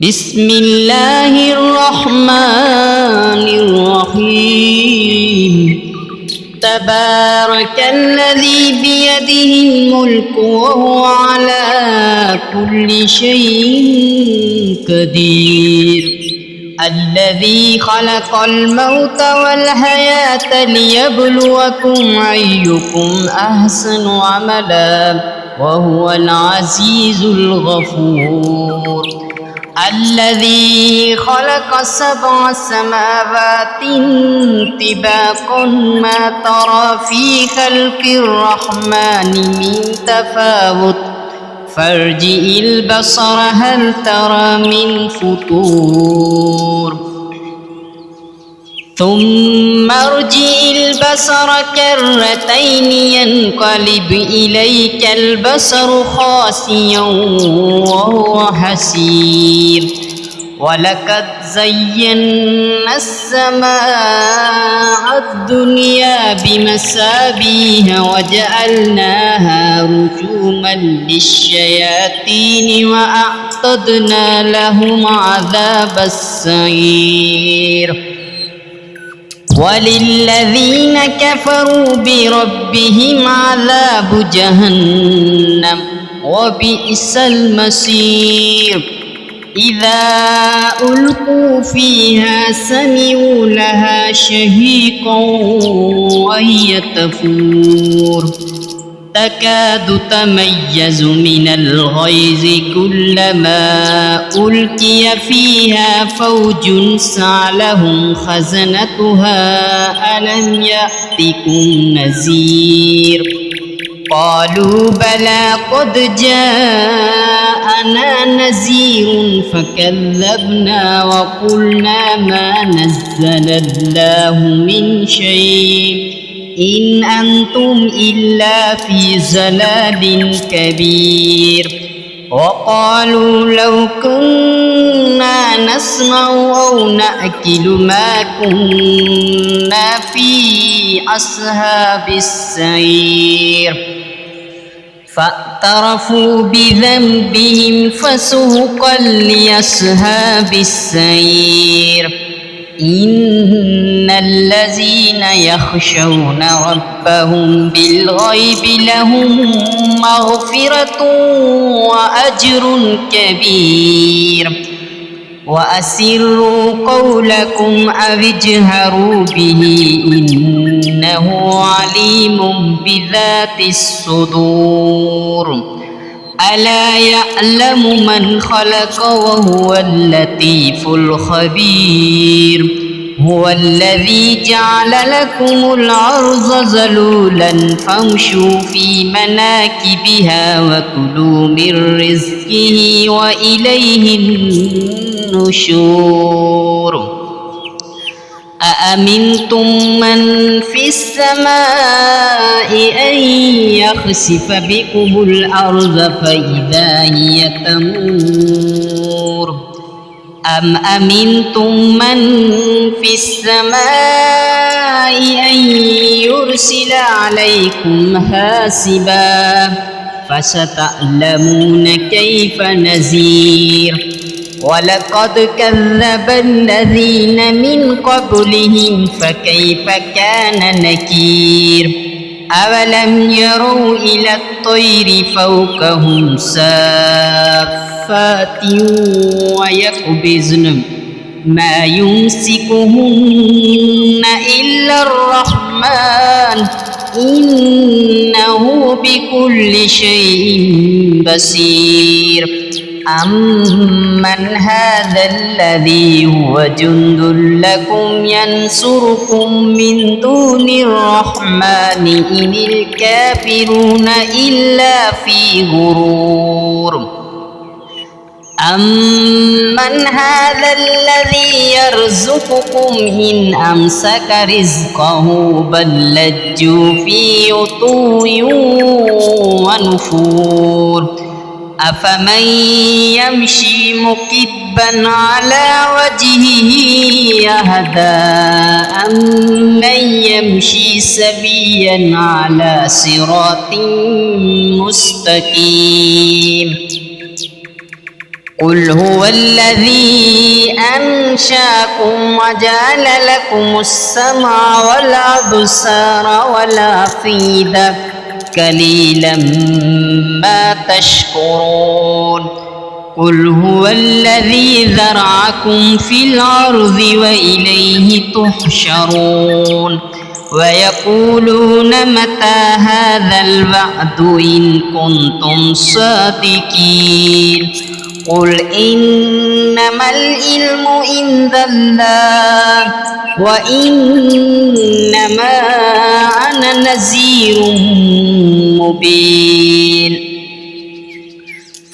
بسم الله الرحمن الرحيم تبارك الذي بيده الملك وهو على كل شيء قدير الذي خلق الموت والحياة ليبلوكم أيكم أحسن عملا وهو العزيز الغفور الذي خلق 7 سماوات طباقا ما ترى في خلق الرحمن من تفاوت فارجع البصر هل ترى من فطور ثم ارجع البصر كرتين ينقلب إليك البصر خاسئا وهو حسير ولقد زينا السماء الدنيا بمصابيح وجعلناها رجوما للشياطين وأعتدنا لهم عذاب السعير وللذين كفروا بربهم عذاب جهنم وبئس المصير إذا ألقوا فيها سمعوا لها شهيقا وهي تفور تكاد تميز من الغيظ كلما ألقي فيها فوج سألهم خزنتها ألم يأتكم نذير قالوا بلى قد جاءنا نذير فكذبنا وقلنا ما نزل الله من شيء إن أنتم إلا في ضلال كبير وقالوا لو كنا نسمع أو نأكل ما كنا في أصحاب السعير فاعترفوا بذنبهم فسحقا لأصحاب السعير إن الذين يخشون ربهم بالغيب لهم مغفرة وأجر كبير وأسروا قولكم أو اجهروا به إنه عليم بذات الصدور ألا يعلم من خلق وهو اللطيف الخبير هو الذي جعل لكم الأرض ذلولا فامشوا في مناكبها وكلوا من رزقه وإليه النشور أأمنتم من في السماء أن يخسف بكم الأرض فإذا هي تمور أم أمنتم من في السماء أن يرسل عليكم حاسبا فستعلمون كيف نذير ولقد كذب الذين من قبلهم فكيف كان نكير أولم يروا إلى الطير فوقهم صافات ويقبضن ما يمسكهن إلا الرحمن إنه بكل شيء بصير أمن هذا الذي هو جند لكم ينصركم من دون الرحمن إن الكافرون إلا في غرور أمن هذا الذي يرزقكم إن أمسك رزقه بل لجوا في عتو ونفور أفمن يمشي مكبا على وجهه أهدى أمن يمشي سويا على صراط صراط مستقيم. قل هو الذي أنشأكم وجعل لكم السمع والأبصار والأفئدة قليلا ما تشكرون قل هو الذي ذرأكم في الأرض وإليه تحشرون ويقولون متى هذا الوعد إن كنتم صادقين قل إنما العلم عند الله وإنما أنا نذير مبين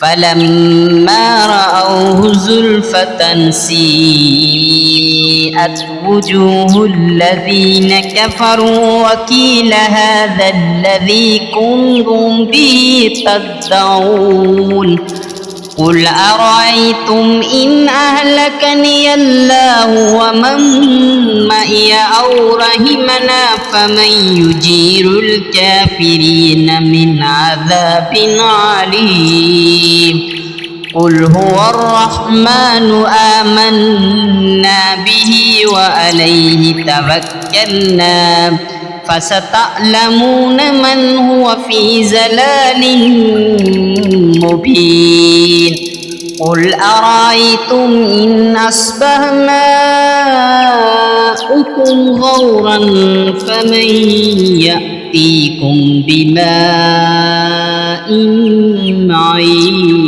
فلما رأوه زلفة سيئت وجوه الذين كفروا وقيل هذا الذي كنتم به تدعون قل أرأيتم إن أهلكني الله ومن معي أو رحمنا فمن يجير الكافرين من عذاب عليم قل هو الرحمن آمنا به وعليه توكلنا فستعلمون من هو في ضلال مبين قل أرأيتم إن أصبح ماؤكم غورا فمن يأتيكم بماء معين